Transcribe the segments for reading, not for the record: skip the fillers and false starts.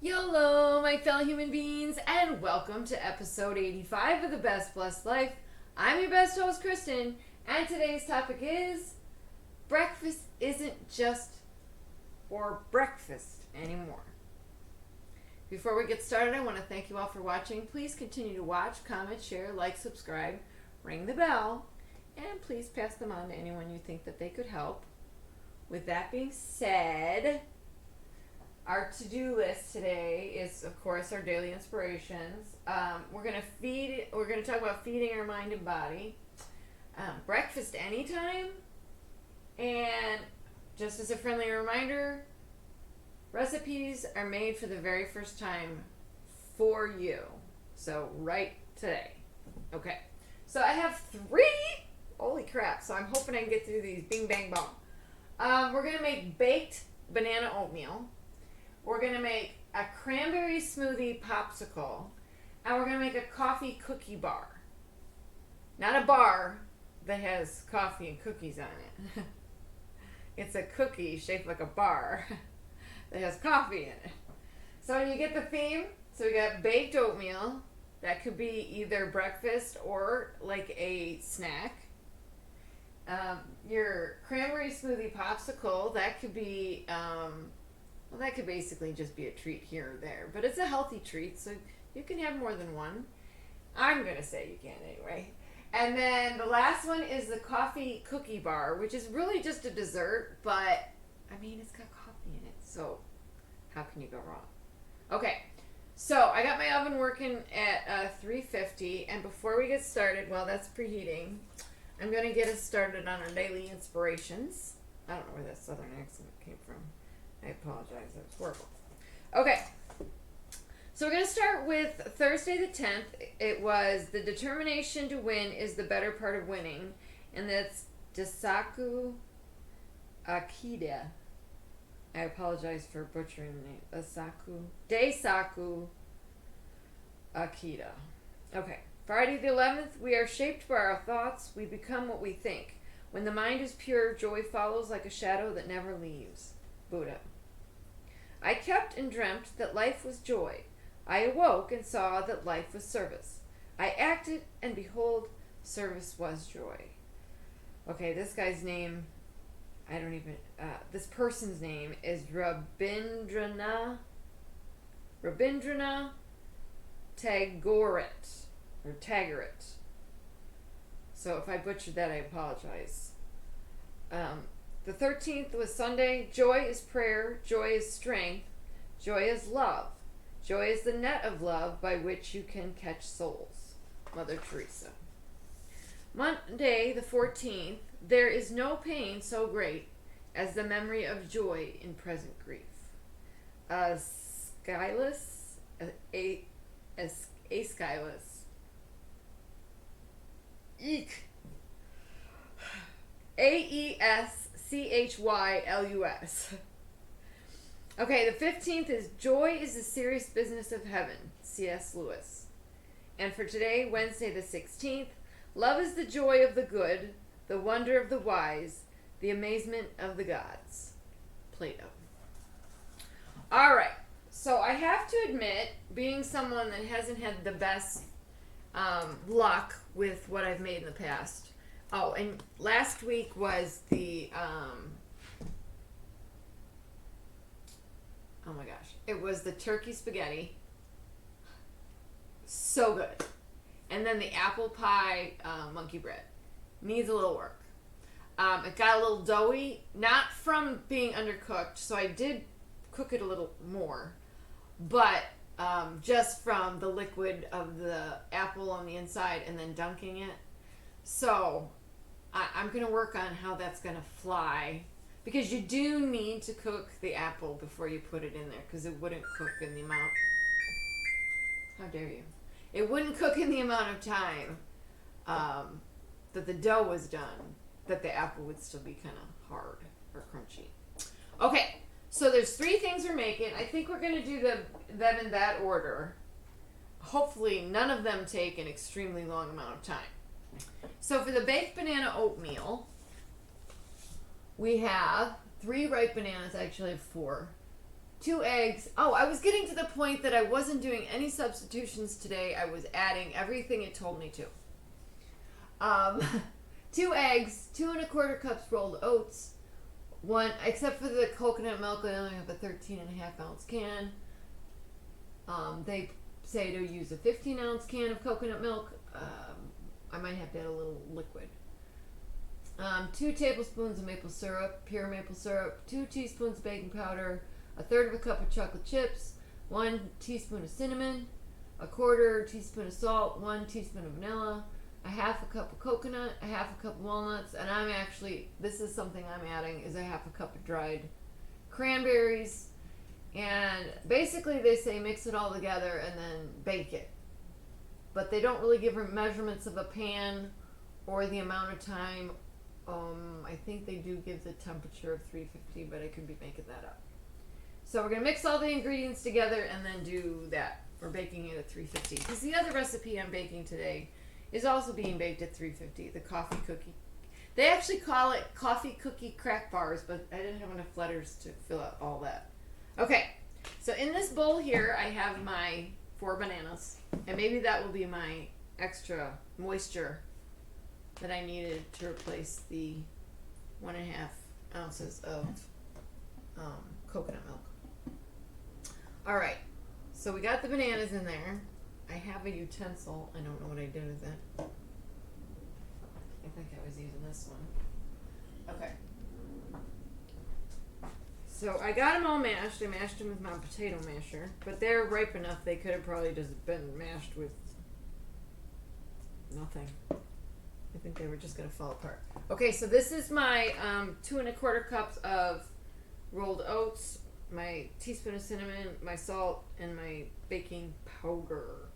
YOLO, my fellow human beings, and welcome to episode 85 of The Best Blessed Life. I'm your best host, Kristen, and today's topic is breakfast isn't just for breakfast anymore. Before we get started, I want to thank you all for watching. Please continue to watch, comment, share, like, subscribe, ring the bell, and please pass them on to anyone you think that they could help. With that being said, our to-do list today is, of course, our daily inspirations. We're gonna talk about feeding our mind and body, breakfast anytime, and just as a friendly reminder, recipes are made for the very first time for you. So right today. Okay. So I have 3. Holy crap! So I'm hoping I can get through these. Bing bang bong. We're gonna make baked banana oatmeal. We're going to make a cranberry smoothie popsicle, and we're going to make a coffee cookie bar. Not a bar that has coffee and cookies on it. It's a cookie shaped like a bar that has coffee in it. So you get the theme. So we got baked oatmeal. That could be either breakfast or like a snack. Your cranberry smoothie popsicle, that could be... well, that could basically just be a treat here or there, but it's a healthy treat, so you can have more than one. I'm going to say you can anyway. And then the last one is the coffee cookie bar, which is really just a dessert, but, I mean, it's got coffee in it, so how can you go wrong? Okay, so I got my oven working at 350, and before we get started, while that's preheating, I'm going to get us started on our daily inspirations. I don't know where that southern accent came from. I apologize, that was horrible. Okay, so we're going to start with Thursday the 10th. It was the determination to win is the better part of winning, and that's Daisaku Akita. I apologize for butchering the name. Daisaku Akita. Okay, Friday the 11th, we are shaped by our thoughts, we become what we think. When the mind is pure, joy follows like a shadow that never leaves. Buddha. I kept and dreamt that life was joy. I awoke and saw that life was service. I acted, and behold, service was joy. Okay, this guy's name, this person's name is Rabindranath Tagore, or Tagoret. So if I butchered that, I apologize. The 13th was Sunday. Joy is prayer. Joy is strength. Joy is love. Joy is the net of love by which you can catch souls. Mother Teresa. Monday, the 14th. There is no pain so great as the memory of joy in present grief. Aeschylus. Eek. Aeschylus. Okay, the 15th is Joy is the Serious Business of Heaven, C.S. Lewis. And for today, Wednesday the 16th, Love is the joy of the good, the wonder of the wise, the amazement of the gods, Plato. Alright, so I have to admit, being someone that hasn't had the best luck with what I've made in the past. Oh, and last week was the, oh my gosh, it was the turkey spaghetti. So good. And then the apple pie monkey bread. Needs a little work. It got a little doughy, not from being undercooked, so I did cook it a little more, but just from the liquid of the apple on the inside and then dunking it. So I'm going to work on how that's going to fly, because you do need to cook the apple before you put it in there, because it wouldn't cook in the amount. How dare you? It wouldn't cook in the amount of time that the dough was done, that the apple would still be kind of hard or crunchy. Okay, so there's 3 things we're making. I think we're going to do them in that order. Hopefully none of them take an extremely long amount of time. So for the baked banana oatmeal, we have 3 ripe bananas. I actually have 4. 2 eggs. Oh, I was getting to the point that I wasn't doing any substitutions today. I was adding everything it told me to. 2 eggs, 2 1/4 cups rolled oats, one, except for the coconut milk, I only have a 13.5 ounce can. They say to use a 15 ounce can of coconut milk. I might have to add a little liquid. 2 tablespoons of maple syrup, pure maple syrup, 2 teaspoons of baking powder, 1/3 cup of chocolate chips, 1 teaspoon of cinnamon, 1/4 teaspoon of salt, 1 teaspoon of vanilla, 1/2 cup of coconut, 1/2 cup of walnuts, and this is something I'm adding, is 1/2 cup of dried cranberries. And basically they say mix it all together and then bake it. But they don't really give measurements of a pan or the amount of time. I think they do give the temperature of 350, but I could be making that up. So we're going to mix all the ingredients together and then do that. We're baking it at 350. Because the other recipe I'm baking today is also being baked at 350, the coffee cookie. They actually call it coffee cookie crack bars, but I didn't have enough letters to fill out all that. Okay, so in this bowl here, I have my 4 bananas, and maybe that will be my extra moisture that I needed to replace the 1.5 ounces of coconut milk. All right, so we got the bananas in there. I have a utensil. I don't know what I did with it. I think I was using this one. Okay. So I got them all mashed. I mashed them with my potato masher, but they're ripe enough. They could have probably just been mashed with nothing. I think they were just going to fall apart. Okay, so this is my 2 1/4 cups of rolled oats, my teaspoon of cinnamon, my salt, and my baking powder.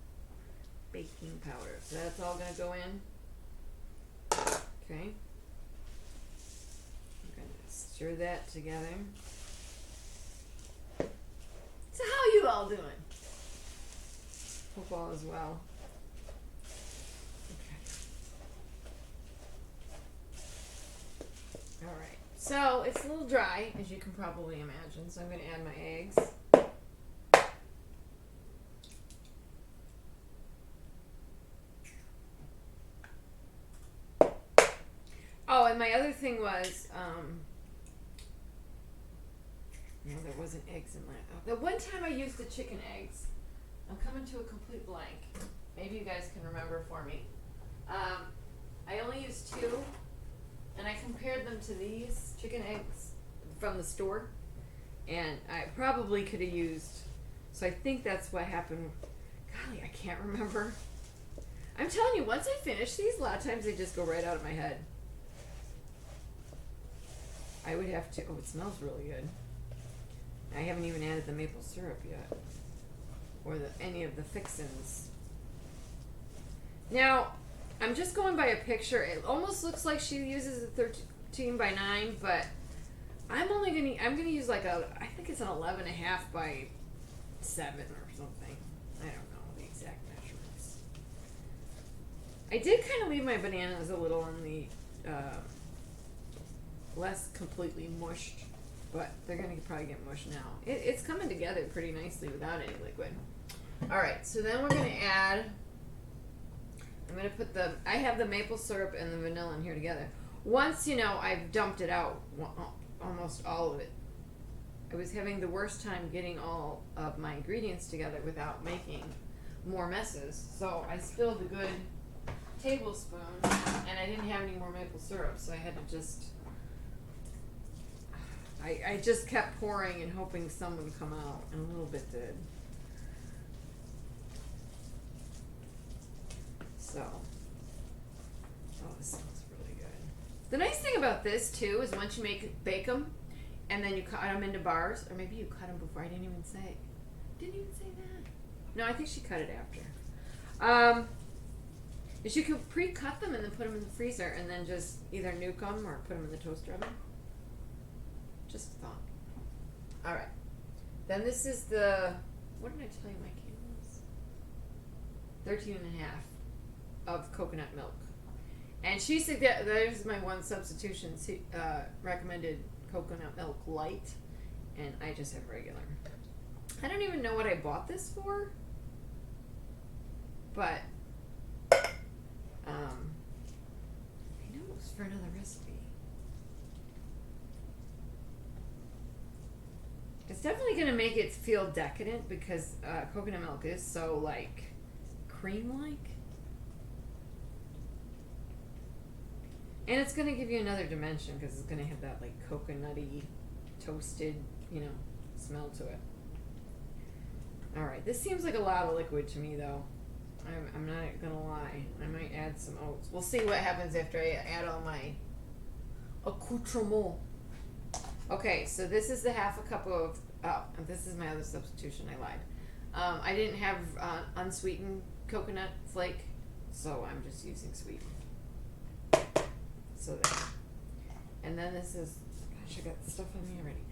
So that's all going to go in. Okay. I'm going to stir that together. So how are you all doing? Hope all is well. Alright, so it's a little dry, as you can probably imagine, so I'm going to add my eggs. Oh, and my other thing was, no, there wasn't eggs in my, the one time I used the chicken eggs, I'm coming to a complete blank. Maybe you guys can remember for me. I only used 2. And I compared them to these chicken eggs from the store. And I probably could have used, so I think that's what happened. Golly, I can't remember. I'm telling you, once I finish these, a lot of times they just go right out of my head. I would have to, oh, it smells really good. I haven't even added the maple syrup yet. Or any of the fixins. Now, I'm just going by a picture. It almost looks like she uses a 13 by 9, but I'm gonna use like I think it's an 11.5 by 7 or something. I don't know the exact measurements. I did kind of leave my bananas a little on the less completely mushed, but they're gonna probably get mushed now. It's coming together pretty nicely without any liquid. All right, so then we're gonna add. I'm going to put I have the maple syrup and the vanilla in here together. Once, I've dumped it out, almost all of it. I was having the worst time getting all of my ingredients together without making more messes. So I spilled a good tablespoon, and I didn't have any more maple syrup, so I had to just... I just kept pouring and hoping some would come out, and a little bit did. So, oh, this smells really good. The nice thing about this too is once you bake them, and then you cut them into bars, or maybe you cut them before. I didn't even say that. No, I think she cut it after. Is you could pre-cut them and then put them in the freezer, and then just either nuke them or put them in the toaster oven. Just a thought. All right. Then this is the, what did I tell you my can was? 13.5. Of coconut milk, and she said that there's my one substitution. She recommended coconut milk light, and I just have regular. I don't even know what I bought this for, but I know it was for another recipe. It's definitely going to make it feel decadent because coconut milk is so, like, cream-like. And it's going to give you another dimension because it's going to have that, like, coconutty, toasted, you know, smell to it. Alright, this seems like a lot of liquid to me, though. I'm not going to lie. I might add some oats. We'll see what happens after I add all my accoutrements. Okay, so this is the half a cup of, this is my other substitution, I lied. I didn't have unsweetened coconut flake, so I'm just using sweetened. So there. And then this is, gosh, I got the stuff on me already.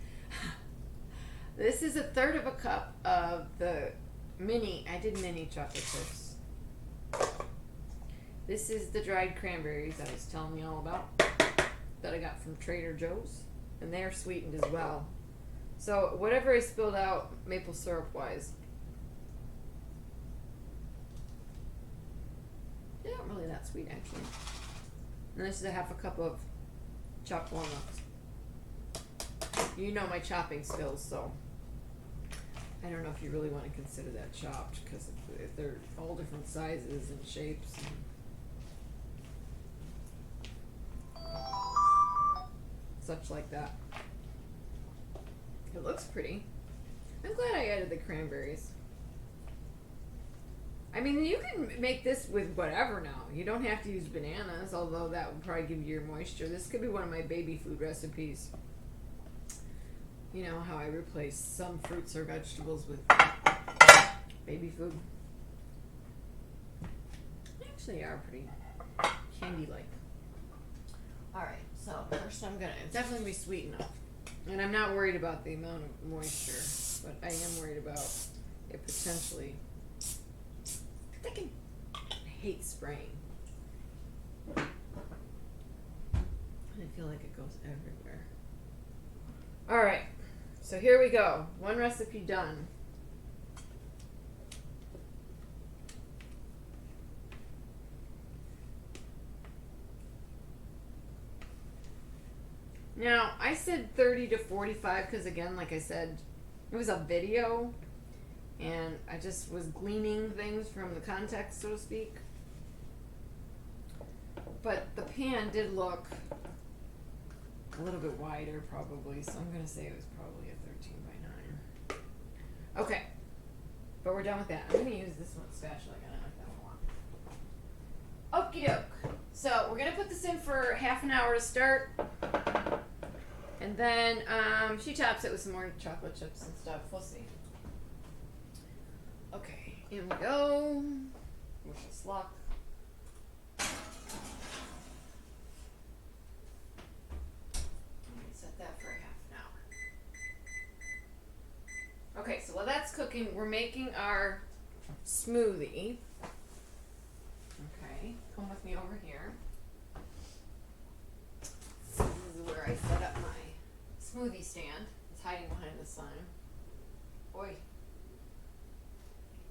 This is 1/3 of a cup of the I did mini chocolate chips. This is the dried cranberries I was telling you all about that I got from Trader Joe's. And they're sweetened as well. So whatever I spilled out maple syrup wise, they're not really that sweet actually. And this is a half a cup of chopped walnuts. You know my chopping skills, so I don't know if you really want to consider that chopped because if they're all different sizes and shapes. Such like that. It looks pretty. I'm glad I added the cranberries. I mean, you can make this with whatever now. You don't have to use bananas, although that would probably give you your moisture. This could be one of my baby food recipes. You know how I replace some fruits or vegetables with baby food. They actually are pretty candy-like. Alright, so first I'm gonna, it's definitely be sweet enough. And I'm not worried about the amount of moisture, but I am worried about it potentially. I hate spraying. I feel like it goes everywhere. Alright, so here we go. One recipe done. Now, I said 30 to 45 because, again, like I said, it was a video, and I just was gleaning things from the context, so to speak. But the pan did look a little bit wider, probably, so I'm going to say it was probably a 13 by 9. Okay, but we're done with that. I'm going to use this one spatula. I got to knock that one off. Okie doke. So, we're going to put this in for half an hour to start. And then she tops it with some more chocolate chips and stuff. We'll see. Okay, in we go. Wish us luck. Let me set that for half an hour. Okay, so while that's cooking, we're making our smoothie. Okay, come with me over here. This is where I set up my smoothie stand. It's hiding behind the sign. Boy.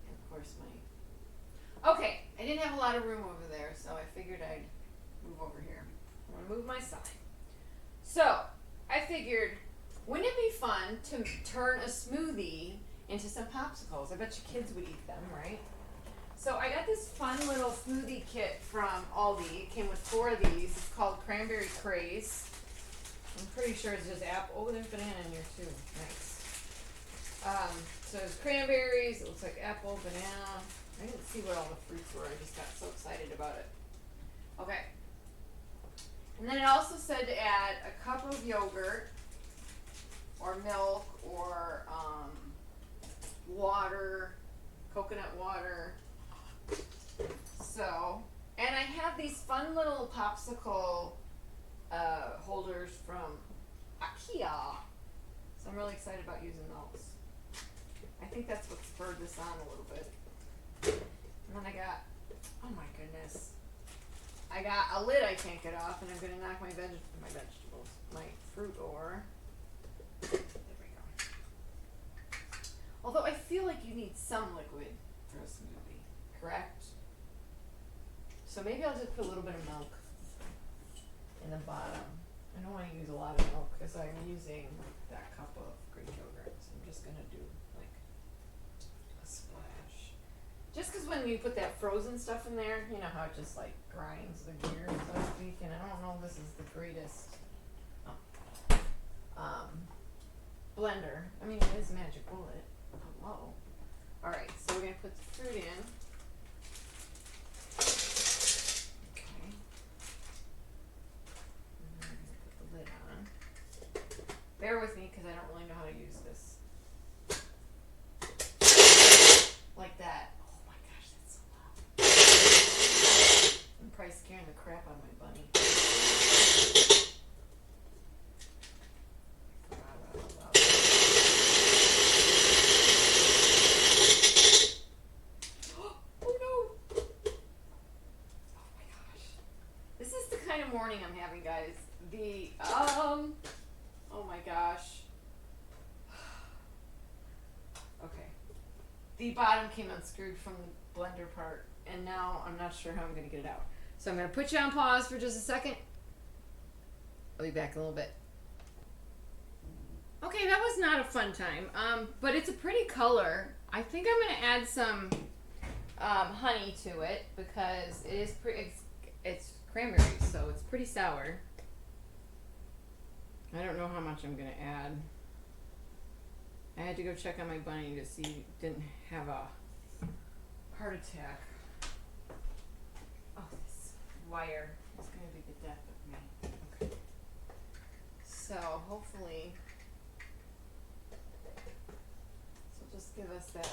And of course my... Okay, I didn't have a lot of room over there, so I figured I'd move over here. I'm going to move my sign. So, I figured, wouldn't it be fun to turn a smoothie into some popsicles? I bet you kids would eat them, right? So I got this fun little smoothie kit from Aldi. It came with 4 of these. It's called Cranberry Craze. I'm pretty sure it's just apple. Oh, there's banana in here too. Nice. So there's cranberries. It looks like apple, banana. I didn't see what all the fruits were. I just got so excited about it. Okay. And then it also said to add a cup of yogurt or milk or water, coconut water. So, and I have these fun little popsicle holders from IKEA. So I'm really excited about using those. I think that's what spurred this on a little bit. And then I got, oh my goodness, I got a lid I can't get off, and I'm going to knock my fruit ore. There we go. Although I feel like you need some liquid for a smoothie, correct? So maybe I'll just put a little bit of milk in the bottom. I don't want to use a lot of milk because I'm using that cup of Greek yogurt. So I'm just going to do like a splash. Just because when you put that frozen stuff in there, you know how it just like grinds the gears, so to speak. And I don't know if this is the greatest blender. I mean, it is Magic Bullet. Hello. Alright, so we're going to put the fruit in. Okay. And then we're going to put the lid on. Bear with me because I don't really know how to use this. Like that. Oh my gosh, that's so loud. I'm probably scaring the crap out of my bunny. Morning I'm having, guys. The oh my gosh. Okay. The bottom came unscrewed from the blender part, and now I'm not sure how I'm gonna get it out. So I'm gonna put you on pause for just a second. I'll be back in a little bit. Okay, that was not a fun time. But it's a pretty color. I think I'm gonna add some honey to it because it is it's cranberries, so it's pretty sour. I don't know how much I'm gonna add. I had to go check on my bunny to see it didn't have a heart attack. Oh, this wire is gonna be the death of me. Okay. So hopefully, so just give us that.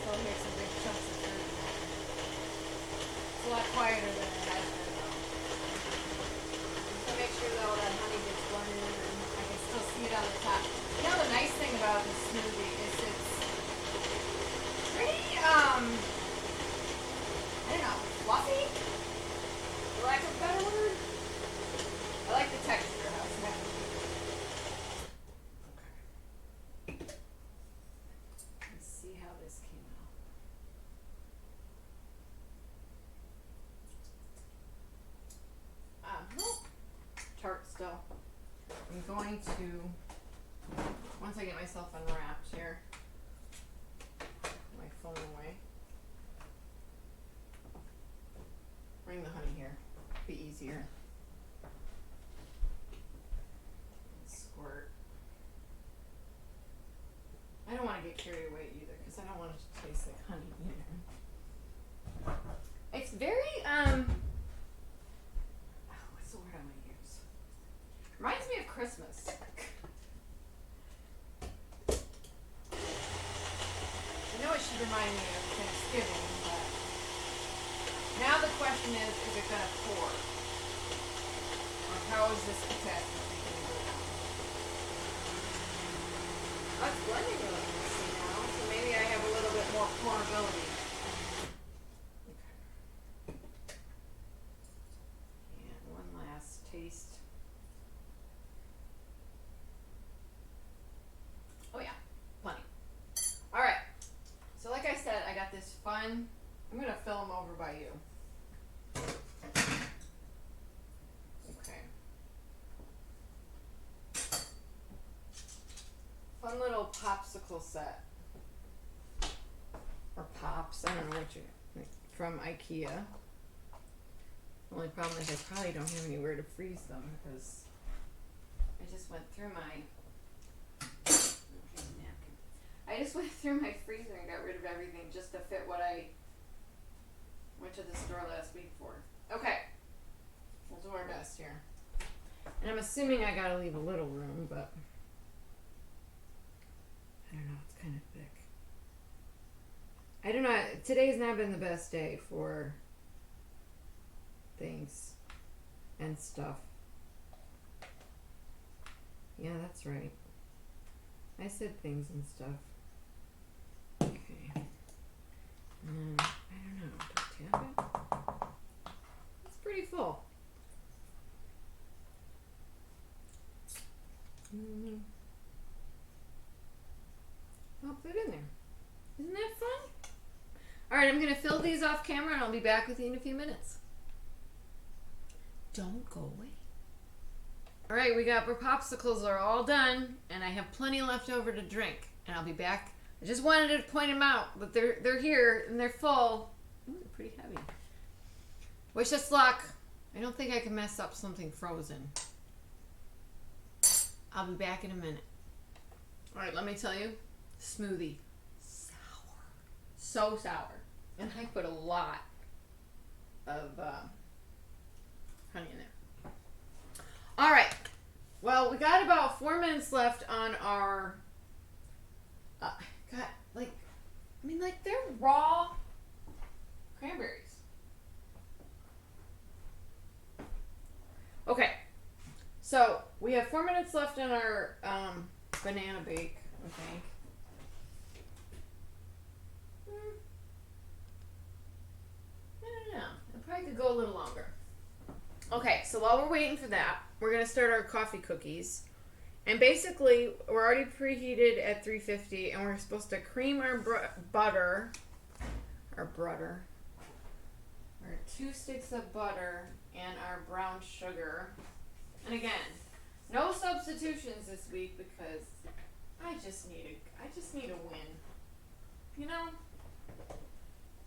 Still hear some big chunks of fruit in there. It's a lot quieter than it has been though. So make sure that all that honey gets blended in and I can still see it on the top. You know the nice thing about this smoothie is it's pretty, I don't know, fluffy? For lack of a better word? I like the texture, how it's happy. Let's see how this came out. Nope. Tart still. I'm going to, once I get myself unwrapped here, put my phone away. Bring the honey here. Be easier. Squirt. I don't want to get carried away either because I don't want it to taste like honey either. It's very, what's the word I'm going to use? Reminds me of Christmas. I know it should remind me of Thanksgiving, but now the question is it going to pour? Or how is this catastrophe going to go down? Oh, it's blending really nicely now, so maybe I have a little bit more pourability. Okay. And one last taste. Oh yeah, plenty. Alright, so like I said, I got this fun, I'm going to fill them over by you. Okay. Fun little popsicle set. Or pops, I don't know what from IKEA. The only problem is I probably don't have anywhere to freeze them because I just went through my freezer and got rid of everything just to fit what I went to the store last week for. Okay. We'll do our best here. And I'm assuming I gotta leave a little room, but I don't know, it's kind of thick. I don't know, today's not been the best day for things and stuff. Yeah, that's right. I said things and stuff. Okay. And I don't know, do I tap it? It's pretty full. Mm-hmm. I'll put it in there. Isn't that fun? Alright, I'm going to fill these off camera and I'll be back with you in a few minutes. Don't go away. Alright, our popsicles are all done and I have plenty left over to drink. And I'll be back. I just wanted to point them out, but they're here and they're full. Ooh, they're pretty heavy. Wish us luck. I don't think I can mess up something frozen. I'll be back in a minute. Alright, let me tell you. Smoothie. Sour. So sour. And I put a lot of honey in there. Alright. Well, we got about 4 minutes left on our... they're raw cranberries. Okay. So, we have 4 minutes left on our banana bake, I think. I don't know. It probably could go a little longer. Okay, so while we're waiting for that, we're going to start our coffee cookies. And basically, we're already preheated at 350, and we're supposed to cream our butter, our 2 sticks of butter, and our brown sugar. And again, no substitutions this week because I just need a win. You know,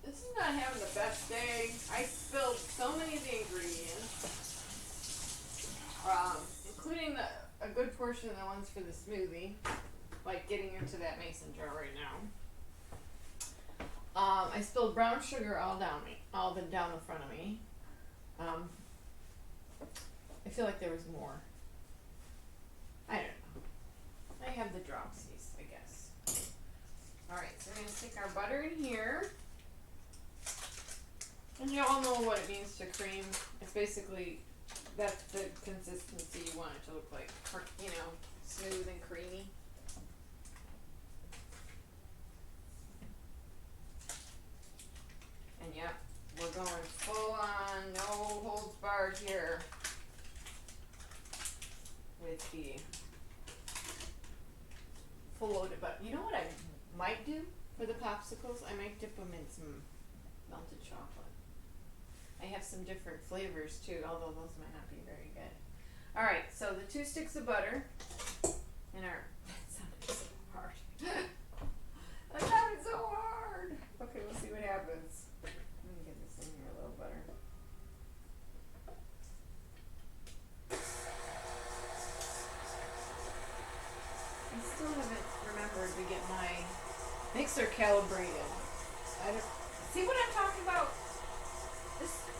this is not having the best day. I spilled so many of the ingredients, including a good portion of the ones for the smoothie, like getting into that mason jar right now. I spilled brown sugar all down in front of me. I feel like there was more. I don't know. I have the dropsies, I guess. Alright, so we're going to stick our butter in here. And you all know what it means to cream. It's basically, that's the consistency you want it to look like. You know, smooth and creamy. And yep, we're going full on, no holds barred here with the full loaded butter. You know what I might do for the popsicles? I might dip them in some melted chocolate. I have some different flavors too, although those might not be very good. Alright, so the 2 sticks of butter and our... That sounded so hard. That sounded so hard! Okay, we'll see what happens. Let me get this in here a little butter. I still haven't remembered to get my mixer calibrated. See what I'm talking about?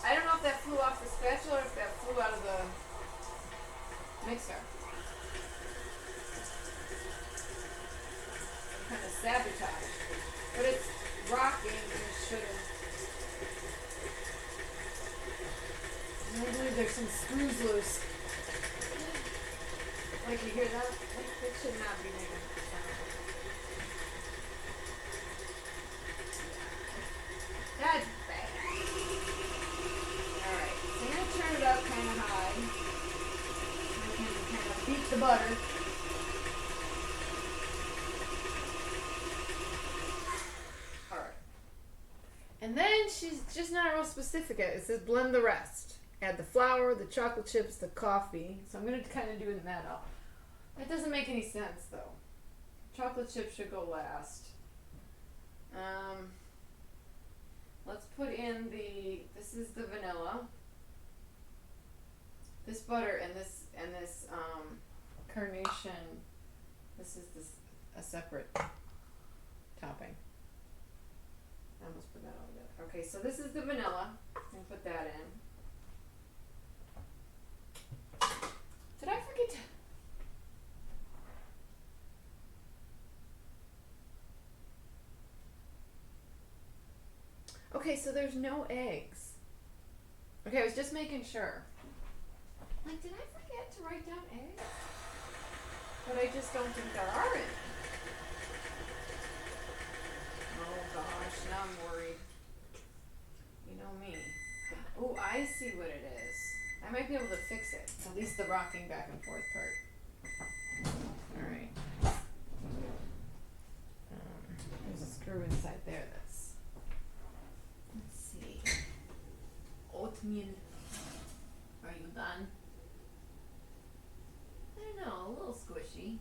I don't know if that flew off the spatula or if that flew out of the mixer. Kind of sabotage. But it's rocking and it shouldn't. I believe there's some screws loose. Like you hear that? It should not be making sound. That's bad. Alright, so I'm going to turn it up kind of high. I can kind of beat the butter. Alright. And then she's just not real specific. It says blend the rest. Add the flour, the chocolate chips, the coffee. So I'm going to kind of do that up. That doesn't make any sense though. Chocolate chips should go last. Let's put in this is the vanilla. This butter and this carnation. This is a separate topping. I almost put that all together. Okay, so this is the vanilla. I'm gonna put that in. Did I forget to... Okay, so there's no eggs. Okay, I was just making sure. Like, did I forget to write down eggs? But I just don't think there are any. Oh gosh, now I'm worried. You know me. Oh, I see what it is. I might be able to fix it. At least the rocking back and forth part. mean, are you done? I don't know, a little squishy.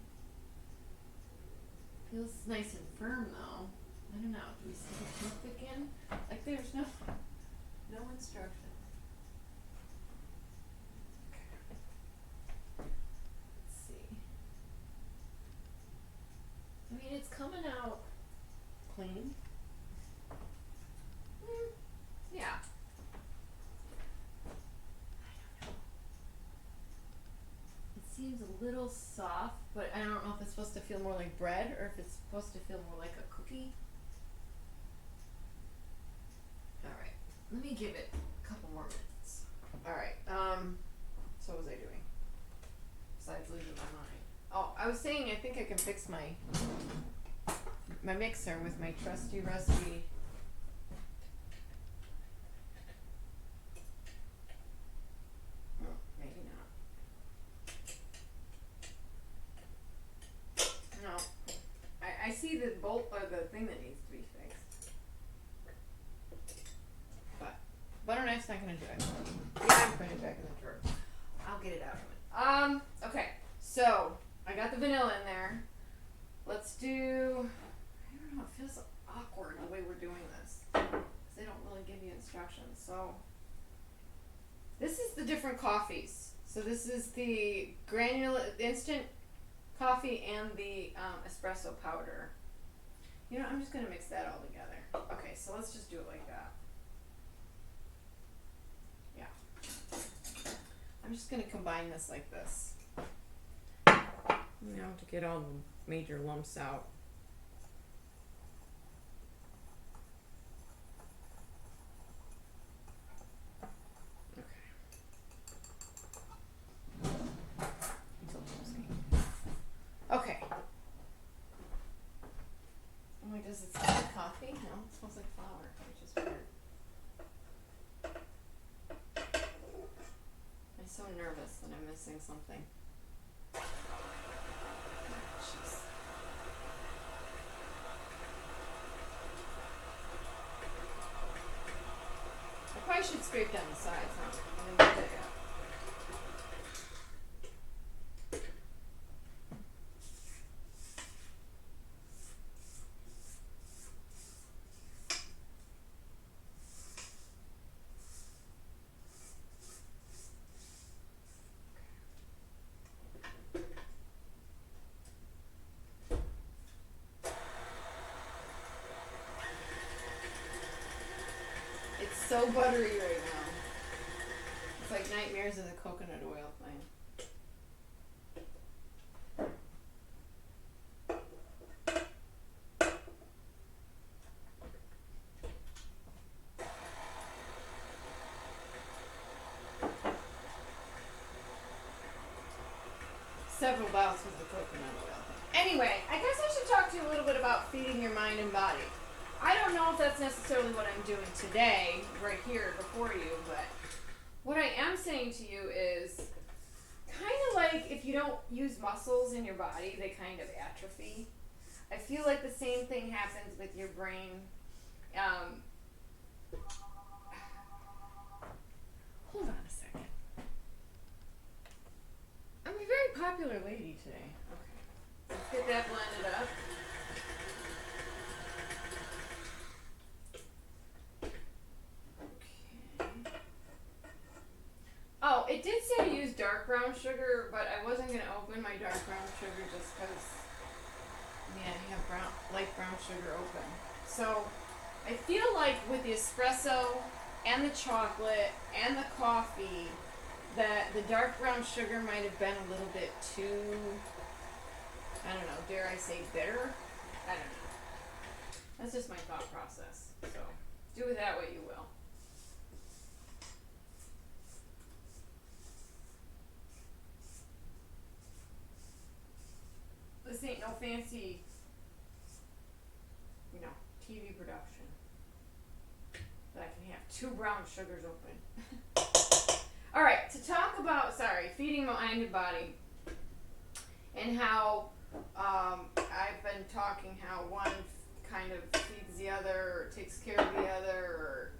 Feels nice and firm though. I don't know. Do we stick a toothpick in? Like there's no instruction. Let's see. I mean, it's coming out clean. Yeah. I don't know. It seems a little soft, but I don't know if it's supposed to feel more like bread or if it's supposed to feel more like a cookie. Alright, let me give it a couple more minutes. Alright, so what was I doing? Besides losing my mind. Oh, I was saying I think I can fix my mixer with my trusty recipe. Oh, maybe not. No. I see the bolt or the thing that needs to be fixed. But butter knife's not gonna do it. Yeah, I'm putting it back in the drawer. I'll get it out of it. Okay. So I got the vanilla in there. Let's do, I don't know, it feels awkward the way we're doing this. Because they don't really give you instructions. So this is the different coffees. So this is the instant coffee and the espresso powder. You know, I'm just going to mix that all together. Okay, so let's just do it like that. Yeah. I'm just going to combine this like this. You know, to get all the major lumps out. Okay. Oh, wait, does it smell like coffee? No, it smells like flour, which is weird. I'm so nervous that I'm missing something. I probably should scrape down the sides, huh? And then we'll take it out. It's so buttery right now. It's like nightmares of the coconut oil thing. Several bouts with the coconut oil thing. Anyway, I guess I should talk to you a little bit about feeding your mind and body. I don't know if that's necessarily what I'm doing today, right here before you, but what I am saying to you is kind of like if you don't use muscles in your body, they kind of atrophy. I feel like the same thing happens with your brain. Hold on a second. I'm a very popular lady today. Okay. Let's get that blended up. Oh, it did say to use dark brown sugar, but I wasn't going to open my dark brown sugar just because, I have light brown sugar open. So, I feel like with the espresso and the chocolate and the coffee, that the dark brown sugar might have been a little bit too, I don't know, dare I say bitter? I don't know. That's just my thought process. So, do with that what you will. This ain't no fancy, TV production. That I can have 2 brown sugars open. Alright, to talk about, feeding mind and body. And how, I've been talking how one kind of feeds the other, or takes care of the other,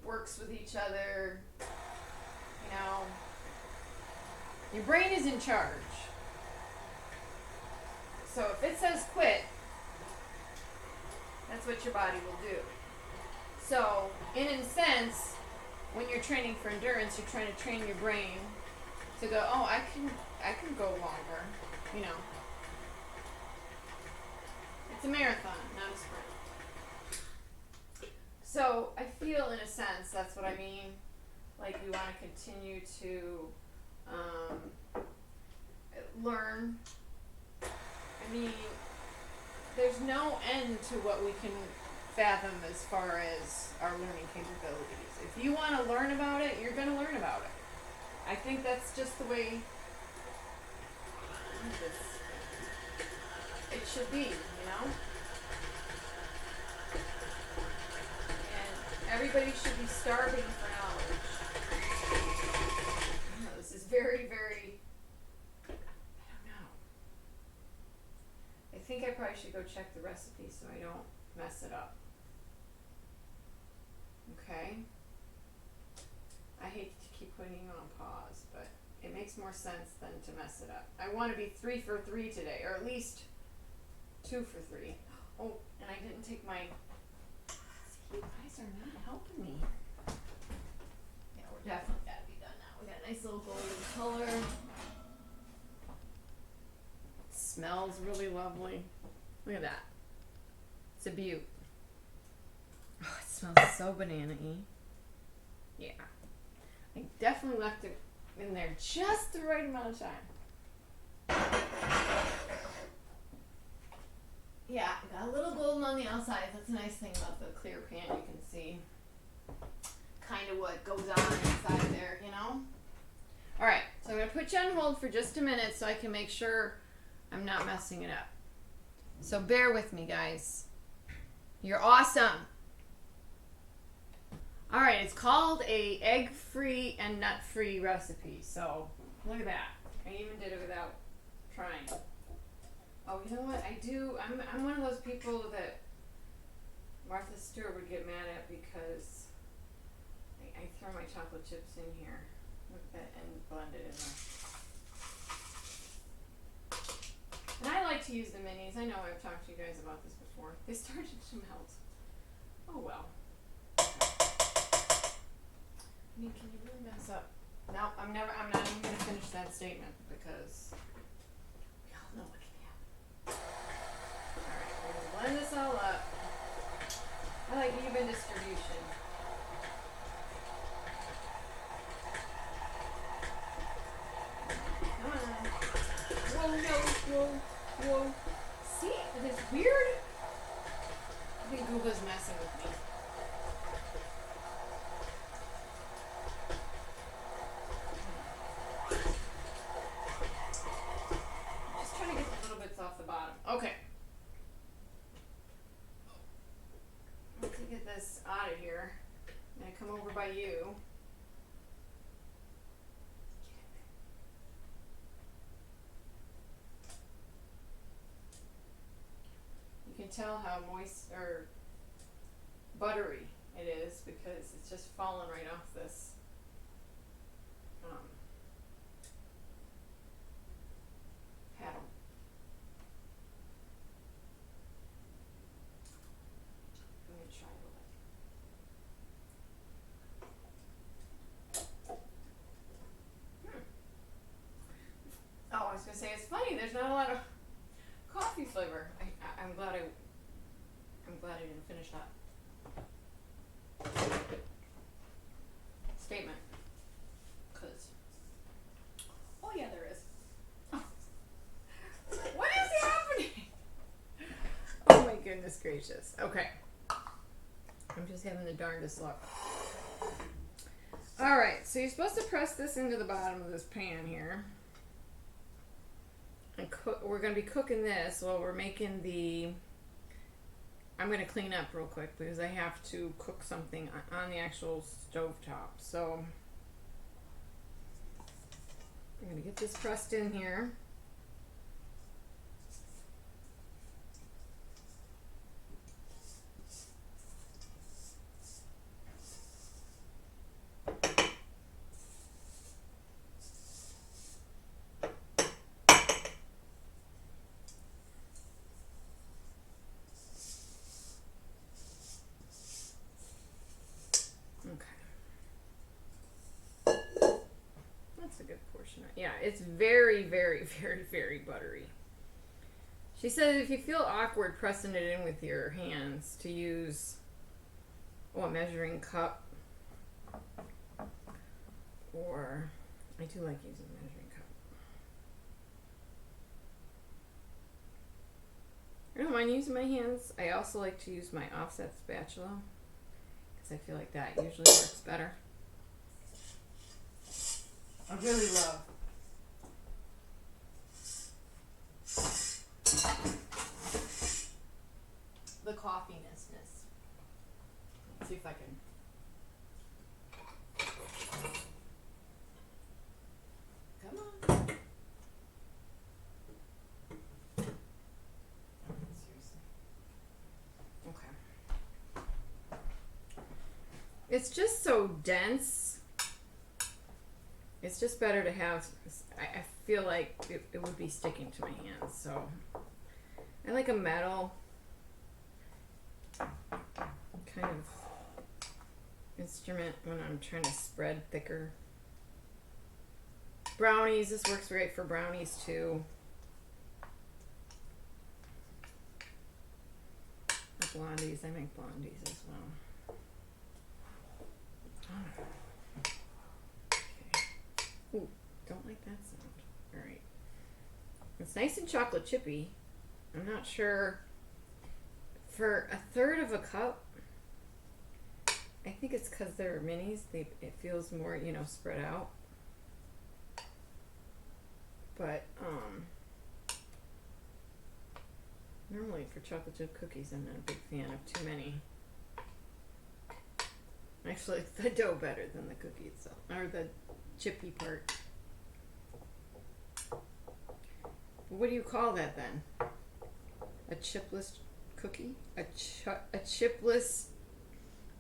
or works with each other. You know, your brain is in charge. So if it says quit, that's what your body will do. So, in a sense, when you're training for endurance, you're trying to train your brain to go, oh, I can go longer, you know. It's a marathon, not a sprint. So, I feel, in a sense, that's what I mean. Like, we want to continue to learn. I mean, there's no end to what we can fathom as far as our learning capabilities. If you want to learn about it, you're going to learn about it. I think that's just the way it should be, you know? And everybody should be starving for knowledge. I know, this is very, very, I don't know. I think I probably should go check the recipe so I don't mess it up. Okay? I hate to keep putting you on pause, but it makes more sense than to mess it up. I want to be 3 for 3 today, or at least 2 for 3. Oh, and I didn't take my... See, you guys are not helping me. Yeah, we're definitely got to be done now. We got a nice little golden color. It smells really lovely. Look at that. It's a beaut. Oh, it smells so banana-y. Yeah. I definitely left it in there just the right amount of time. Yeah, got a little golden on the outside. That's a nice thing about the clear pan. You can see kind of what goes on inside there, you know? All right, so I'm going to put you on hold for just a minute so I can make sure I'm not messing it up. So bear with me, guys. You're awesome. All right, it's called a egg-free and nut-free recipe. So look at that. I even did it without trying. Oh, you know what? I'm one of those people that Martha Stewart would get mad at because I throw my chocolate chips in here. Look at that, and blend it in there. And I like to use the minis. I know I've talked to you guys about this before. They started to melt. Oh well. I mean, can you really mess up? No, I'm not even going to finish that statement because we all know what can happen. Alright, we're going to blend this all up. I like even distribution. Come on. Whoa. See? It's weird. I think Google's messing with me. Okay. Once I get this out of here, I'm going to come over by you. You can tell how moist or buttery it is because it's just fallen right off this paddle. I'm going to try it. Oh, I was going to say, it's funny, there's not a lot of coffee flavor. I'm glad I didn't finish that statement. Cause, oh yeah, there is. Oh. What is happening? Oh my goodness gracious. Okay. I'm just having the darndest luck. Alright, so you're supposed to press this into the bottom of this pan here. And we're going to be cooking this while we're making the... I'm going to clean up real quick because I have to cook something on the actual stovetop. So I'm going to get this pressed in here. portion. Yeah, it's very, very, very, very buttery. She says if you feel awkward pressing it in with your hands, to use a measuring cup, or I do like using a measuring cup. I don't mind using my hands. I also like to use my offset spatula because I feel like that usually works better. I really love the coffeeness. Let's see if I can. Come on. Seriously. Okay. It's just so dense. It's just better to have. I feel like it would be sticking to my hands, so I like a metal kind of instrument when I'm trying to spread thicker. Brownies, this works great for brownies too. The blondies, I make blondies as well. Okay. Ooh, don't like that sound. Alright. It's nice and chocolate chippy. I'm not sure. For a third of a cup, I think it's because they're minis. It feels more, spread out. But normally for chocolate chip cookies, I'm not a big fan of too many. Actually, it's the dough better than the cookie itself, or the chippy part. What do you call that then? A chipless cookie? A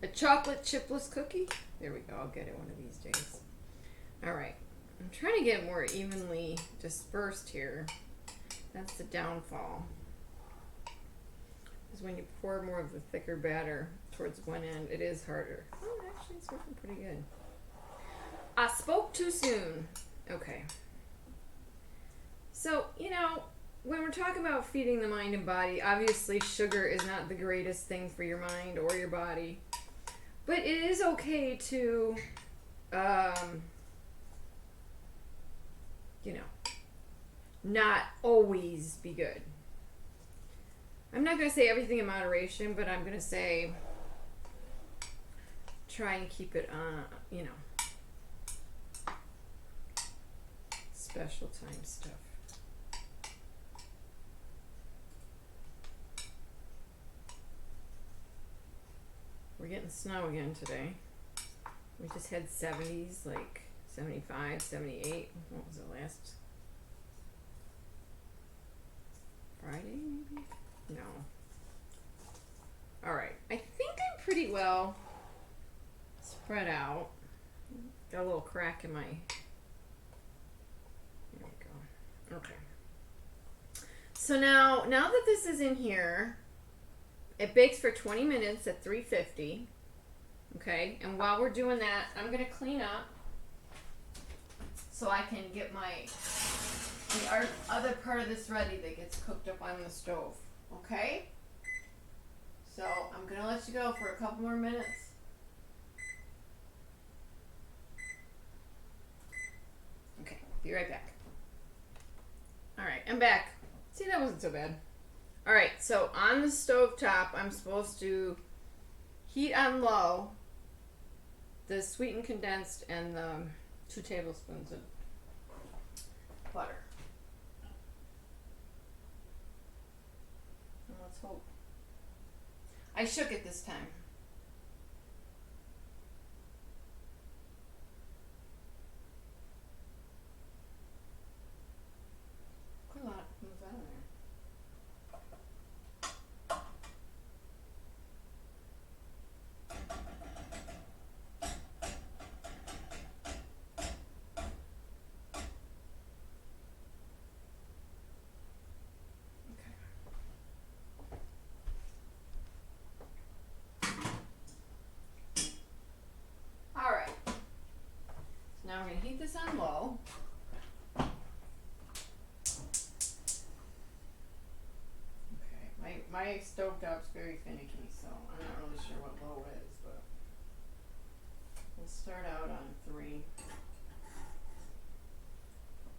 chocolate chipless cookie? There we go. I'll get it one of these days. All right. I'm trying to get more evenly dispersed here. That's the downfall. Is when you pour more of the thicker batter towards one end, it is harder. Oh, actually, it's working pretty good. I spoke too soon. Okay. So, when we're talking about feeding the mind and body, obviously sugar is not the greatest thing for your mind or your body. But it is okay to, not always be good. I'm not going to say everything in moderation, but I'm going to say try and keep it on, special time stuff. We're getting snow again today. We just had 70s, like 75, 78. What was it, last Friday, maybe? No. Alright. I think I'm pretty well spread out. Got a little crack in my... There we go. Okay. So now that this is in here, it bakes for 20 minutes at 350. Okay, and while we're doing that, I'm going to clean up so I can get the other part of this ready that gets cooked up on the stove. Okay? So I'm going to let you go for a couple more minutes. Okay, be right back. Alright, I'm back. See, that wasn't so bad. Alright, so on the stove top, I'm supposed to heat on low the sweetened condensed and the 2 tablespoons of butter. And let's hope. I shook it this time. Quite a lot moves out of there. Now we're going to heat this on low. my stovetop's very finicky, so I'm not really sure what low is, but we'll start out on 3.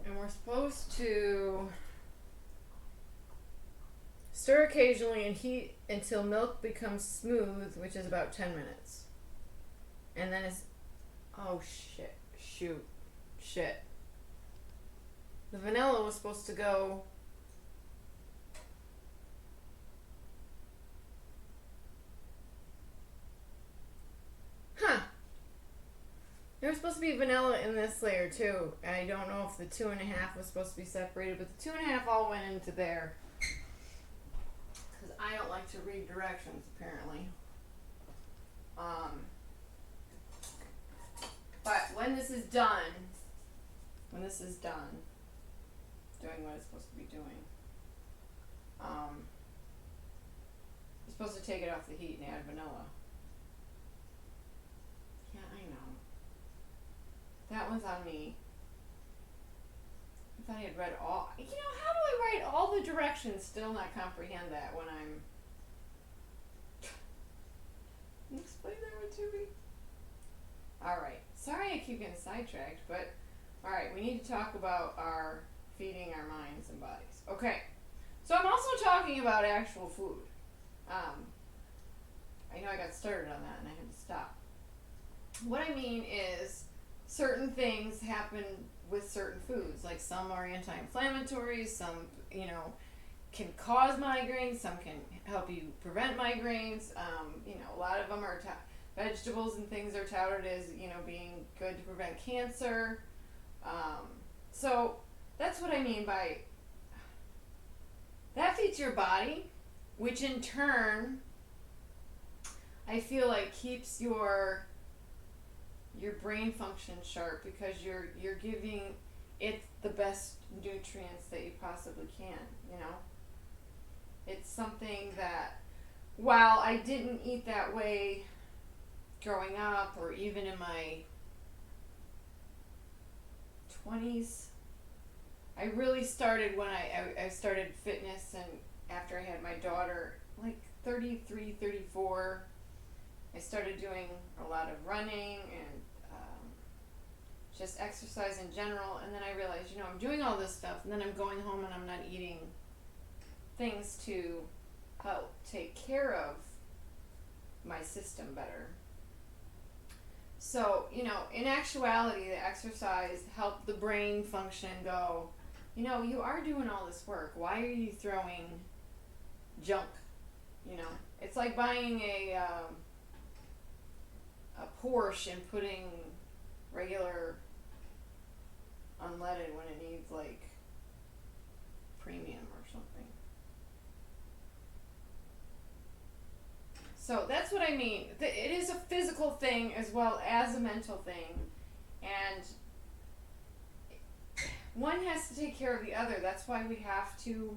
And we're supposed to stir occasionally and heat until milk becomes smooth, which is about 10 minutes. And then it's... Oh, shit. The vanilla was supposed to go... Huh. There was supposed to be vanilla in this layer too. I don't know if the 2.5 was supposed to be separated, but the 2.5 all went into there. Because I don't like to read directions, apparently. But when this is done, doing what it's supposed to be doing, you're supposed to take it off the heat and add vanilla. Yeah, I know. That one's on me. I thought I had read all... how do I write all the directions, still not comprehend that when I'm... Can you explain that one to me? Alright. Sorry I keep getting sidetracked, but... Alright, we need to talk about our feeding our minds and bodies. Okay. So I'm also talking about actual food. I know I got started on that and I had to stop. What I mean is certain things happen with certain foods. Like some are anti-inflammatories, some, can cause migraines, some can help you prevent migraines. A lot of them are vegetables and things are touted as, being good to prevent cancer. So that's what I mean by that feeds your body, which in turn I feel like keeps your brain function sharp because you're giving it the best nutrients that you possibly can, It's something that while I didn't eat that way growing up or even in my 20s, I really started when I started fitness, and after I had my daughter, like 33, 34, I started doing a lot of running and just exercise in general, and then I realized, I'm doing all this stuff, and then I'm going home and I'm not eating things to help take care of my system better. So, in actuality, the exercise helped the brain function go, you are doing all this work. Why are you throwing junk? It's like buying a Porsche and putting regular unleaded when it needs like premium or something. So that's what I mean. It is a physical thing as well as a mental thing, and one has to take care of the other. That's why we have to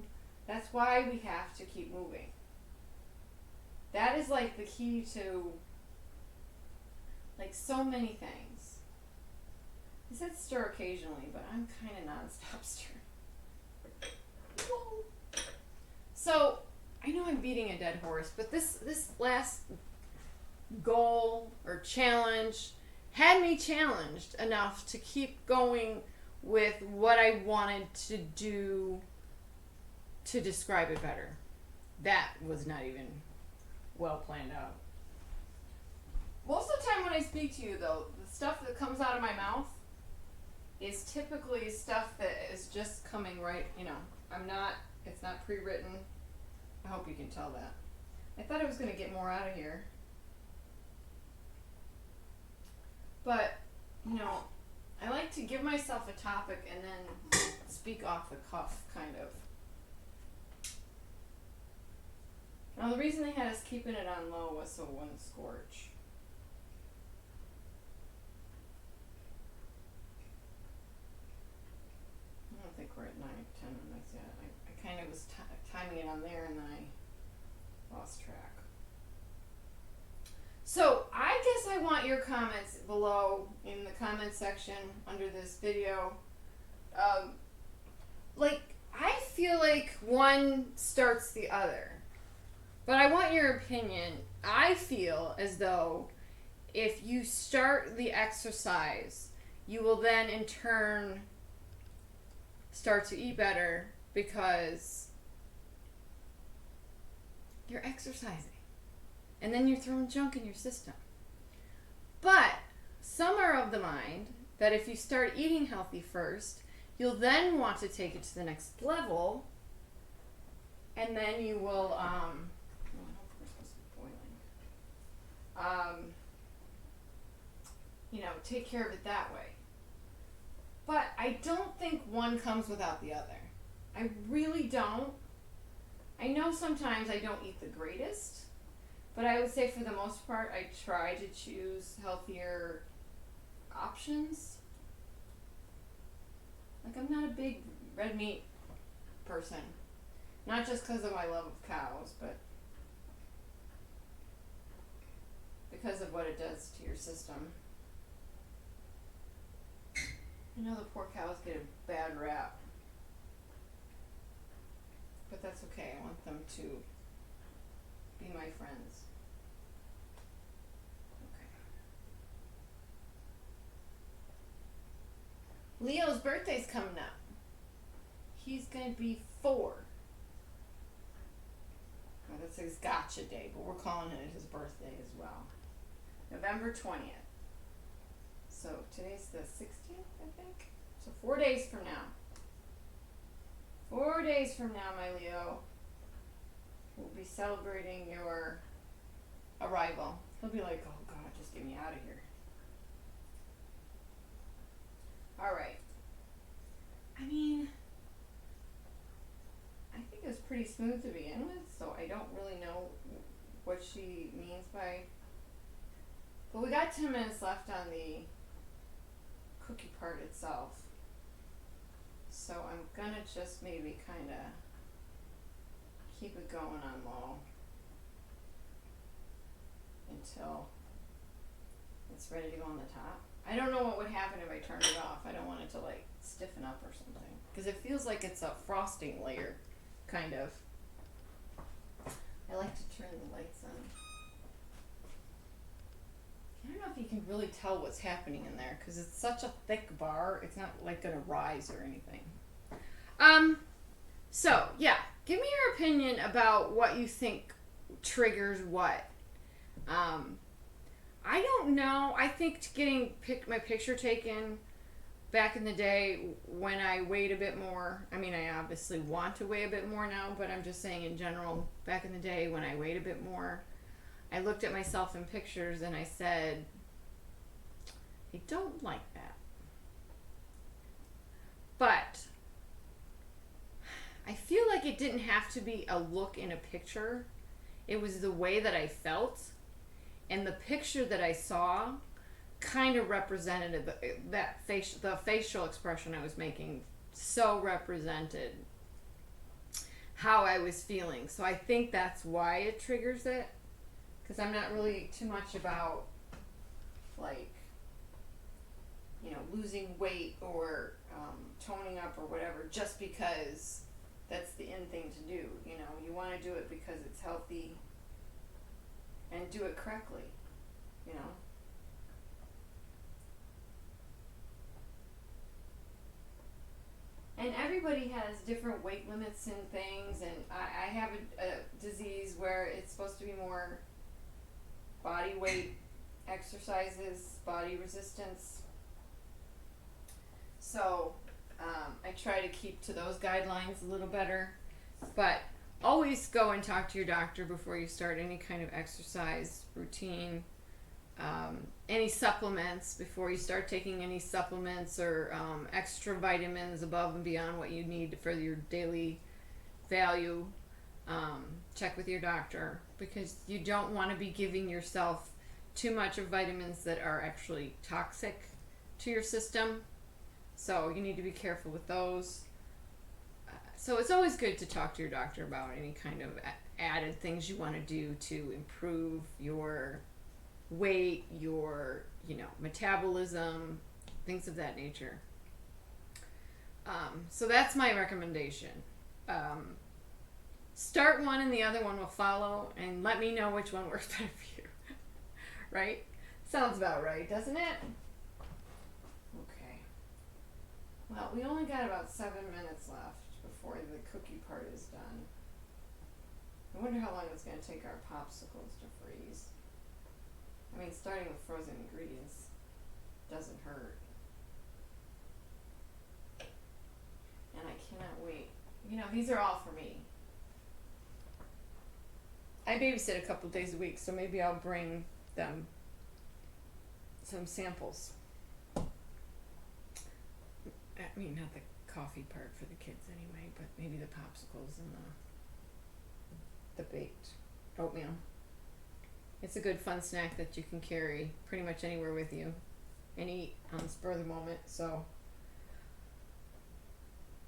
keep moving. That is like the key to like so many things. I said stir occasionally, but I'm kind of non-stop stirring. So I know I'm beating a dead horse, but this last goal or challenge had me challenged enough to keep going with what I wanted to do to describe it better. That was not even well planned out. Most of the time when I speak to you, though, the stuff that comes out of my mouth is typically stuff that is just coming right, it's not pre-written. I hope you can tell that. I thought I was going to get more out of here. But, I like to give myself a topic and then speak off the cuff, kind of. Now, the reason they had us keeping it on low was so it wouldn't scorch. I don't think we're at 9, 10 minutes yet. I kind of was timing it on there and then I lost track. So, I guess I want your comments below in the comment section under this video. I feel like one starts the other. But I want your opinion. I feel as though if you start the exercise, you will then in turn start to eat better because you're exercising. And then you're throwing junk in your system. But some are of the mind that if you start eating healthy first, you'll then want to take it to the next level, and then you will, take care of it that way. But I don't think one comes without the other. I really don't. I know sometimes I don't eat the greatest, but I would say for the most part, I try to choose healthier options. Like, I'm not a big red meat person. Not just because of my love of cows, but because of what it does to your system. I know the poor cows get a bad rap. But that's okay. I want them to be my friends. Okay. Leo's birthday's coming up. He's going to be 4. Well, that's his gotcha day, but we're calling it his birthday as well. November 20th. So today's the 16th, I think. So 4 days from now. 4 days from now, my Leo, we'll be celebrating your arrival. He'll be like, oh God, just get me out of here. All right. I mean, I think it was pretty smooth to begin with, so I don't really know what she means by... But we got 10 minutes left on the cookie part itself. So I'm gonna just maybe kind of keep it going on low until it's ready to go on the top. I don't know what would happen if I turned it off. I don't want it to like stiffen up or something, because it feels like it's a frosting layer, kind of. I like to turn the lights on. I don't know if you can really tell what's happening in there because it's such a thick bar. It's not like going to rise or anything. So, yeah. Give me your opinion about what you think triggers what. I don't know. I think getting my picture taken back in the day when I weighed a bit more. I mean, I obviously want to weigh a bit more now, but I'm just saying in general, back in the day when I weighed a bit more, I looked at myself in pictures and I said, I don't like that. But I feel like it didn't have to be a look in a picture. It was the way that I felt. And the picture that I saw kind of represented the facial expression I was making so represented how I was feeling. So I think that's why it triggers it. Because I'm not really too much about, like, losing weight or toning up or whatever just because that's the in thing to do. You want to do it because it's healthy and do it correctly, And everybody has different weight limits and things, and I have a disease where it's supposed to be more body weight exercises, body resistance. So I try to keep to those guidelines a little better. But always go and talk to your doctor before you start any kind of exercise routine. Any supplements, before you start taking any supplements or extra vitamins above and beyond what you need for your daily value. Check with your doctor, because you don't want to be giving yourself too much of vitamins that are actually toxic to your system. So you need to be careful with those. So it's always good to talk to your doctor about any kind of added things you want to do to improve your weight, your metabolism, things of that nature. So that's my recommendation. start one and the other one will follow, and let me know which one works better for you. Right? Sounds about right, doesn't it? Okay. Well, we only got about 7 minutes left before the cookie part is done. I wonder how long it's going to take our popsicles to freeze. I mean, starting with frozen ingredients doesn't hurt. And I cannot wait. You know, these are all for me. I babysit a couple days a week, so maybe I'll bring them some samples. I mean, not the coffee part for the kids anyway, but maybe the popsicles and the baked oatmeal. It's a good fun snack that you can carry pretty much anywhere with you and eat on the spur of the moment. So,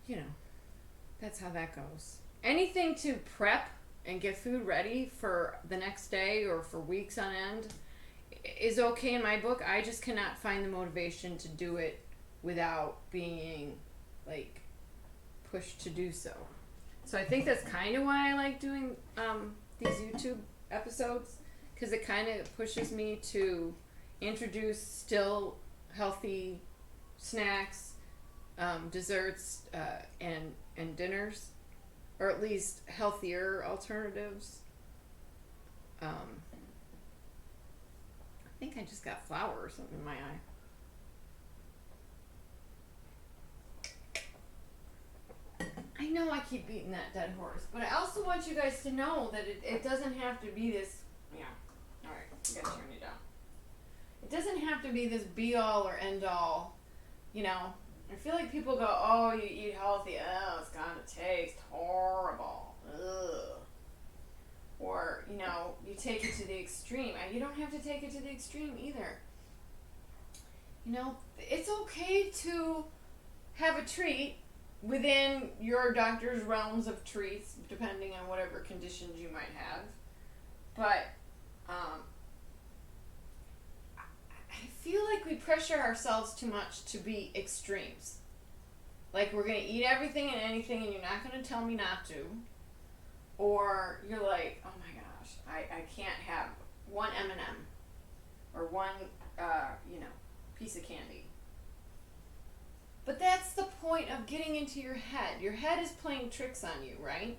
you know, that's how that goes. Anything to prep and get food ready for the next day or for weeks on end is okay in my book. I just cannot find the motivation to do it without being like pushed to do so. So I think that's kind of why I like doing these YouTube episodes, because it kind of pushes me to introduce still healthy snacks, desserts, and dinners, or at least healthier alternatives. I think I just got flour or something in my eye. I know I keep beating that dead horse, but I also want you guys to know that it doesn't have to be this, yeah, alright, I gotta turn you down. It doesn't have to be this be all or end all, you know. I feel like people go, oh, you eat healthy, oh, it's gonna taste horrible, ugh. Or, you know, you take it to the extreme, and you don't have to take it to the extreme either. You know, it's okay to have a treat within your doctor's realms of treats, depending on whatever conditions you might have. But I feel like we pressure ourselves too much to be extremes. Like, we're going to eat everything and anything and you're not going to tell me not to. Or you're like, oh my gosh, I can't have one M&M or one, piece of candy. But that's the point of getting into your head. Your head is playing tricks on you, right?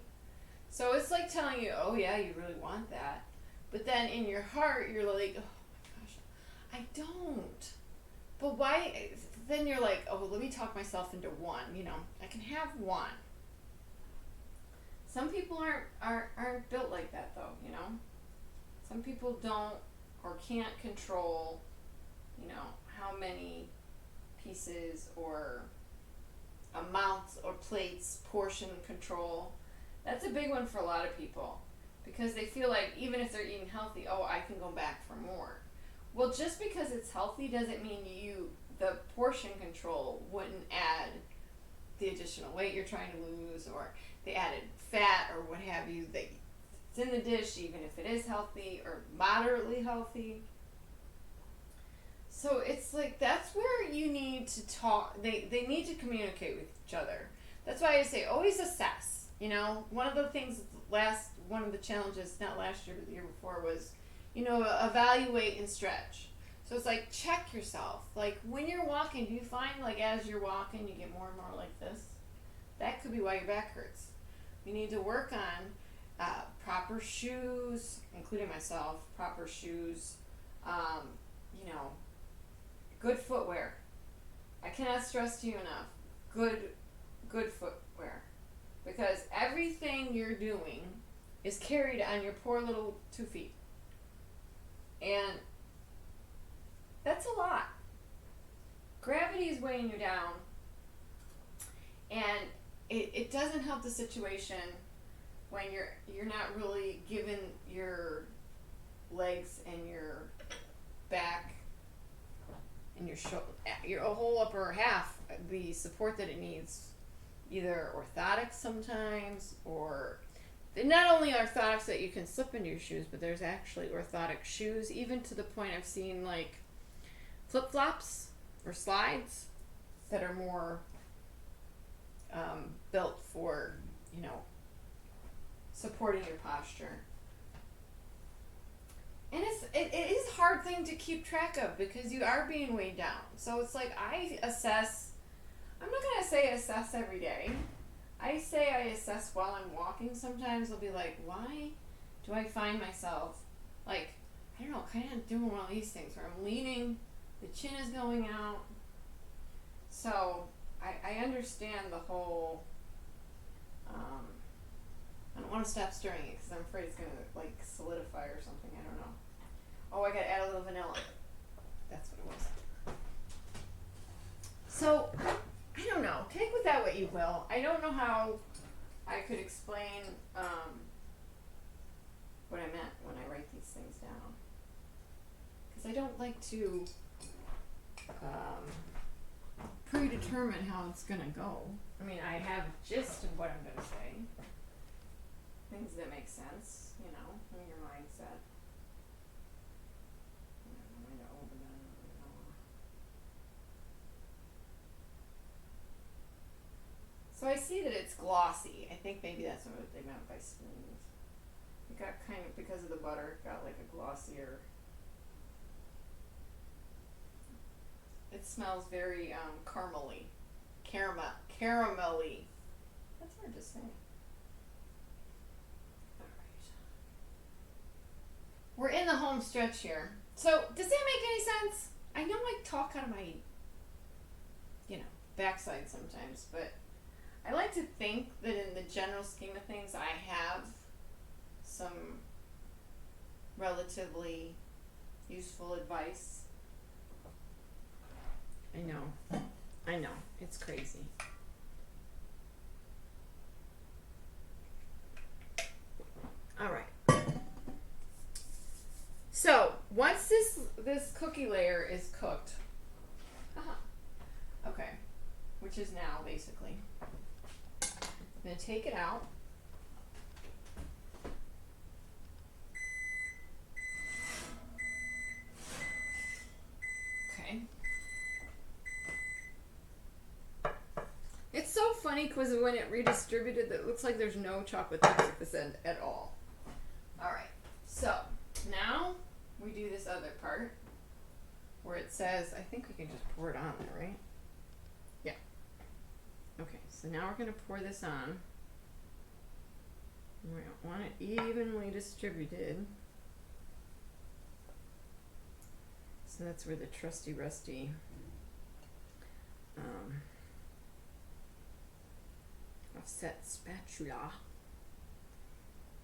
So it's like telling you, oh yeah, you really want that. But then in your heart, you're like, oh my gosh, I don't. But why? Then you're like, oh, let me talk myself into one. You know, I can have one. Some people aren't built like that, though, you know? Some people don't or can't control, you know, how many pieces or amounts or plates, portion control. That's a big one for a lot of people, because they feel like even if they're eating healthy, oh, I can go back for more. Well, just because it's healthy doesn't mean the portion control wouldn't add the additional weight you're trying to lose, or the added fat or what have you that's in the dish, even if it is healthy or moderately healthy. So it's like, that's where you need to talk. They need to communicate with each other. That's why I say always assess. You know, one of the things one of the challenges, not last year but the year before, was, you know, evaluate and stretch. So it's like, check yourself. Like, when you're walking, do you find, like, as you're walking you get more and more like this? That could be why your back hurts. You need to work on proper shoes, including myself, proper shoes, you know, good footwear. I cannot stress to you enough, good footwear. Because everything you're doing is carried on your poor little 2 feet. And that's a lot. Gravity is weighing you down. And it doesn't help the situation when you're not really giving your legs and your back and your whole upper half the support that it needs. Either orthotics sometimes, or not only orthotics that you can slip into your shoes, but there's actually orthotic shoes, even to the point I've seen like flip-flops or slides that are more built for, you know, supporting your posture. And it is a hard thing to keep track of because you are being weighed down. So it's like I assess, I'm not going to say assess every day. I say I assess while I'm walking. Sometimes I'll be like, why do I find myself, like, I don't know, kind of doing one of these things where I'm leaning, the chin is going out. So I understand the whole, I don't want to stop stirring it because I'm afraid it's going to, like, solidify or something. I don't know. Oh, I got to add a little vanilla. That's what it was. So, I don't know. Take with that what you will. I don't know how I could explain what I meant when I write these things down. Because I don't like to predetermine how it's going to go. I mean, I have a gist of what I'm going to say. Things that make sense, you know, in your mindset. I'm going to open that. So I see that it's glossy. I think maybe that's what they meant by smooth. It got kind of, because of the butter, it got like a glossier. It smells very caramelly. Caramelly. That's hard to say. We're in the home stretch here. So, does that make any sense? I know I talk out of my, backside sometimes, but I like to think that in the general scheme of things, I have some relatively useful advice. I know. It's crazy. All right. So once this cookie layer is cooked, okay, which is now basically, I'm gonna take it out. Okay. It's so funny because when it redistributed, it looks like there's no chocolate chips at this end at all. All right. So now we do this other part where it says, I think we can just pour it on there, right? Yeah. Okay, so now we're going to pour this on. We want it evenly distributed. So that's where the trusty rusty offset spatula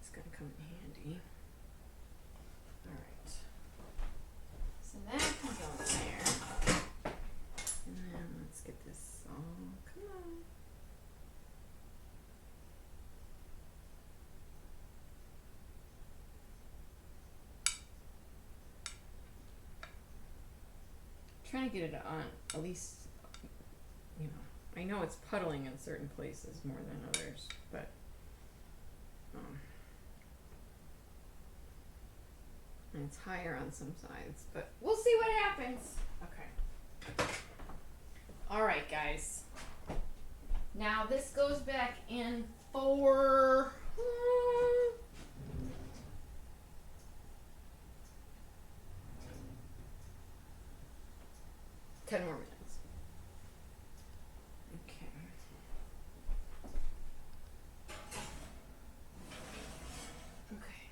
is going to come in handy. Alright. So that can go in there. And then let's get this all, come on. Trying to get it on, at least, I know it's puddling in certain places more than others, but and it's higher on some sides, but we'll see what happens. Okay. All right, guys. Now this goes back in for 10 more minutes. Okay. Okay.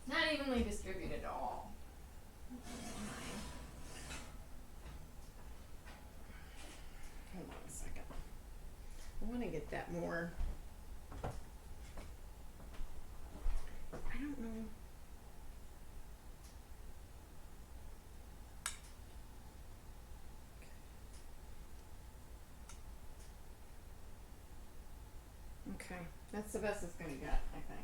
Not evenly distributed at all. Hold on a second. I want to get that more. I don't know. Okay, that's the best it's gonna get, I think.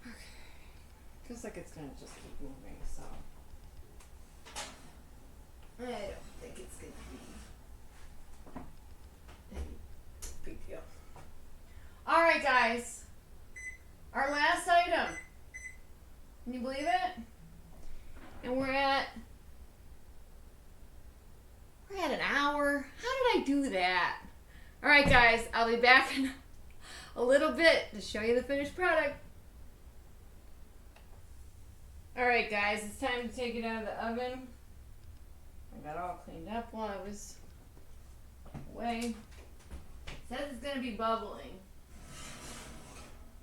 Okay, feels like it's gonna just keep moving, so I don't think it's gonna be any big deal. All right, guys, our last item. Can you believe it? And we're at an hour. How did I do that? All right, guys, I'll be back a little bit to show you the finished product. Alright guys, it's time to take it out of the oven. I got all cleaned up while I was away. It says it's going to be bubbling.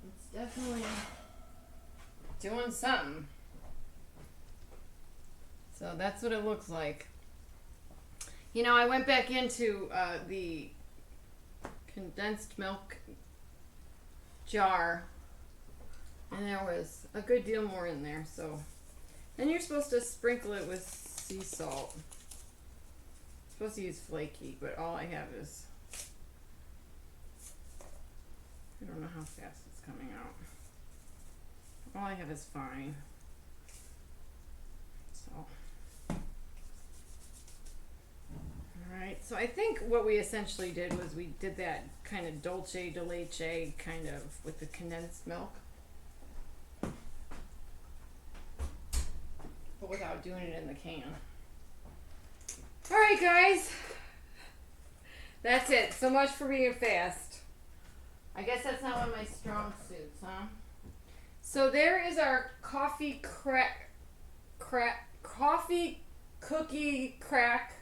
It's definitely doing something. So that's what it looks like. You know, I went back into the condensed milk jar, and there was a good deal more in there. So then you're supposed to sprinkle it with sea salt. I'm supposed to use flaky, but all I have is, I don't know how fast it's coming out. All I have is fine. So, alright, so I think what we essentially did was we did that kind of dulce de leche kind of with the condensed milk, but without doing it in the can. Alright guys, that's it. So much for being fast. I guess that's not one of my strong suits, huh? So there is our coffee coffee cookie crack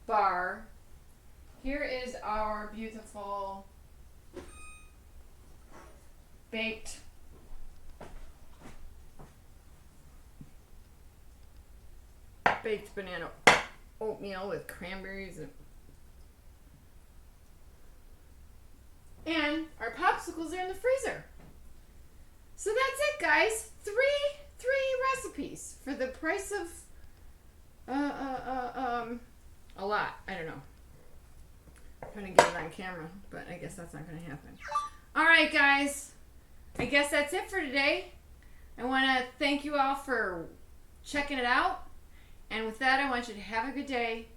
bar. Here is our beautiful baked banana oatmeal with cranberries and our popsicles are in the freezer. So that's it, guys. Three recipes for the price of a lot. I don't know. I'm trying to get it on camera, but I guess that's not going to happen. All right, guys. I guess that's it for today. I want to thank you all for checking it out. And with that, I want you to have a good day.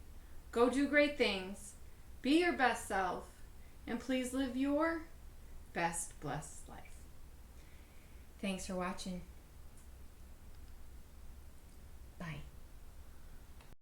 Go do great things. Be your best self. And please live your best blessed life. Thanks for watching. Bye.